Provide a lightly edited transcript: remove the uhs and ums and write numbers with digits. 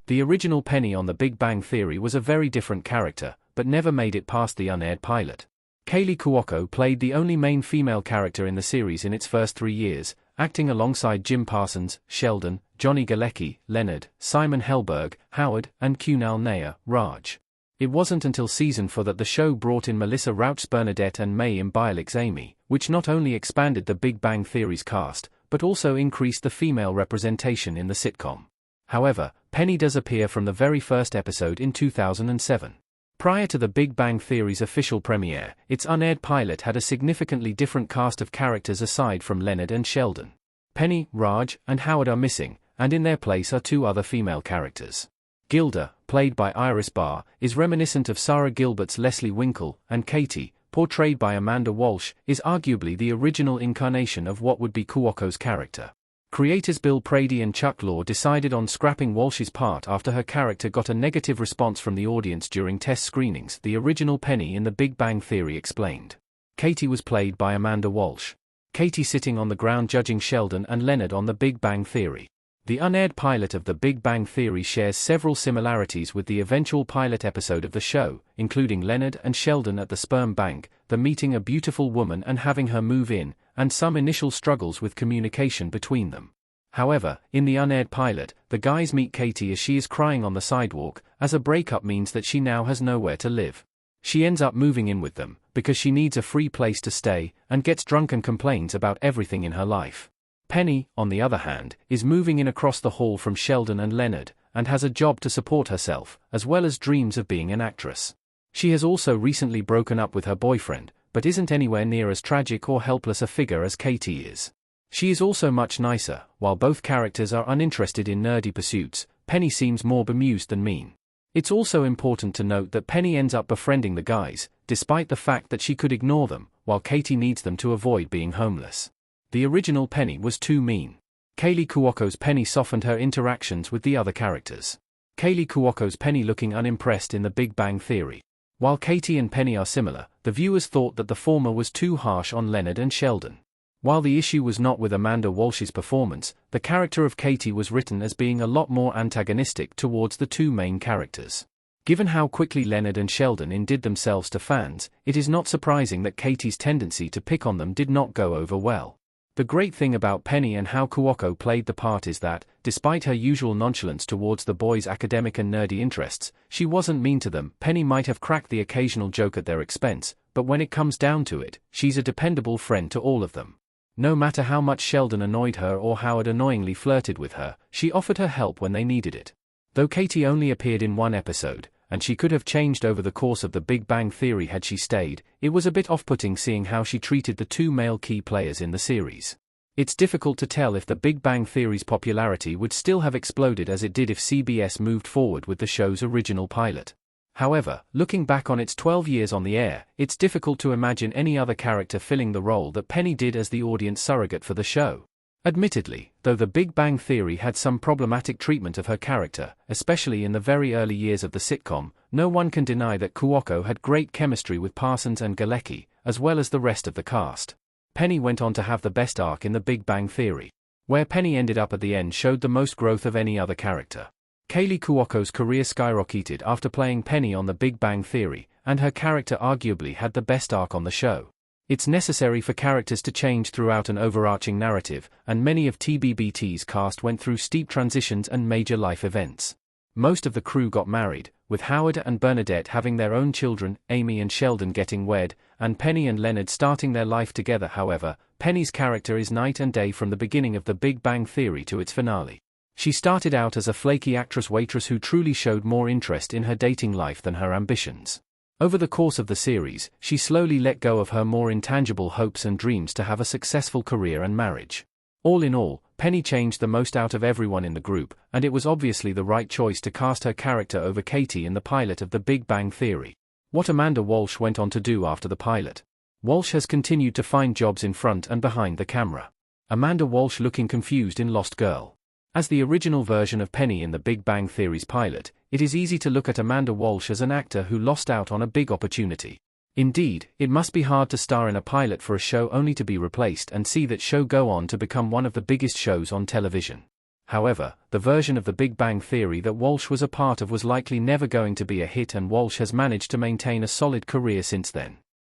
The original Penny on The Big Bang Theory was a very different character, but never made it past the unaired pilot. Kaley Cuoco played the only main female character in the series in its first 3 years, acting alongside Jim Parsons, Sheldon, Johnny Galecki, Leonard, Simon Helberg, Howard, and Kunal Nair, Raj. It wasn't until season 4 that the show brought in Melissa Rauch's Bernadette and May Imbialik's Amy, which not only expanded the Big Bang Theory's cast, but also increased the female representation in the sitcom. However, Penny does appear from the very first episode in 2007. Prior to the Big Bang Theory's official premiere, its unaired pilot had a significantly different cast of characters aside from Leonard and Sheldon. Penny, Raj, and Howard are missing, and in their place are 2 other female characters. Gilda, played by Iris Barr, is reminiscent of Sarah Gilbert's Leslie Winkle, and Katie, portrayed by Amanda Walsh, is arguably the original incarnation of what would be Cuoco's character. Creators Bill Prady and Chuck Lorre decided on scrapping Walsh's part after her character got a negative response from the audience during test screenings, the original Penny in The Big Bang Theory explained. Katie was played by Amanda Walsh. Katie sitting on the ground judging Sheldon and Leonard on The Big Bang Theory. The unaired pilot of The Big Bang Theory shares several similarities with the eventual pilot episode of the show, including Leonard and Sheldon at the sperm bank, the meeting a beautiful woman and having her move in, and some initial struggles with communication between them. However, in the unaired pilot, the guys meet Katie as she is crying on the sidewalk, as a breakup means that she now has nowhere to live. She ends up moving in with them, because she needs a free place to stay, and gets drunk and complains about everything in her life. Penny, on the other hand, is moving in across the hall from Sheldon and Leonard, and has a job to support herself, as well as dreams of being an actress. She has also recently broken up with her boyfriend, but isn't anywhere near as tragic or helpless a figure as Katie is. She is also much nicer. While both characters are uninterested in nerdy pursuits, Penny seems more bemused than mean. It's also important to note that Penny ends up befriending the guys, despite the fact that she could ignore them, while Katie needs them to avoid being homeless. The original Penny was too mean. Kaley Cuoco's Penny softened her interactions with the other characters. Kaley Cuoco's Penny looking unimpressed in The Big Bang Theory. While Katie and Penny are similar, the viewers thought that the former was too harsh on Leonard and Sheldon. While the issue was not with Amanda Walsh's performance, the character of Katie was written as being a lot more antagonistic towards the 2 main characters. Given how quickly Leonard and Sheldon indid themselves to fans, it is not surprising that Katie's tendency to pick on them did not go over well. The great thing about Penny and how Cuoco played the part is that, despite her usual nonchalance towards the boys' academic and nerdy interests, she wasn't mean to them. Penny might have cracked the occasional joke at their expense, but when it comes down to it, she's a dependable friend to all of them. No matter how much Sheldon annoyed her or Howard annoyingly flirted with her, she offered her help when they needed it. Though Katie only appeared in 1 episode, and she could have changed over the course of The Big Bang Theory had she stayed, it was a bit off-putting seeing how she treated the 2 male key players in the series. It's difficult to tell if The Big Bang Theory's popularity would still have exploded as it did if CBS moved forward with the show's original pilot. However, looking back on its 12 years on the air, it's difficult to imagine any other character filling the role that Penny did as the audience surrogate for the show. Admittedly, though The Big Bang Theory had some problematic treatment of her character, especially in the very early years of the sitcom, no one can deny that Cuoco had great chemistry with Parsons and Galecki, as well as the rest of the cast. Penny went on to have the best arc in The Big Bang Theory. Where Penny ended up at the end showed the most growth of any other character. Kaley Cuoco's career skyrocketed after playing Penny on The Big Bang Theory, and her character arguably had the best arc on the show. It's necessary for characters to change throughout an overarching narrative, and many of TBBT's cast went through steep transitions and major life events. Most of the crew got married, with Howard and Bernadette having their own children, Amy and Sheldon getting wed, and Penny and Leonard starting their life together. However, Penny's character is night and day from the beginning of The Big Bang Theory to its finale. She started out as a flaky actress-waitress who truly showed more interest in her dating life than her ambitions. Over the course of the series, she slowly let go of her more intangible hopes and dreams to have a successful career and marriage. All in all, Penny changed the most out of everyone in the group, and it was obviously the right choice to cast her character over Katie in the pilot of The Big Bang Theory. What Amanda Walsh went on to do after the pilot. Walsh has continued to find jobs in front and behind the camera. Amanda Walsh looking confused in Lost Girl. As the original version of Penny in The Big Bang Theory's pilot, it is easy to look at Amanda Walsh as an actor who lost out on a big opportunity. Indeed, it must be hard to star in a pilot for a show only to be replaced and see that show go on to become one of the biggest shows on television. However, the version of The Big Bang Theory that Walsh was a part of was likely never going to be a hit, and Walsh has managed to maintain a solid career since then.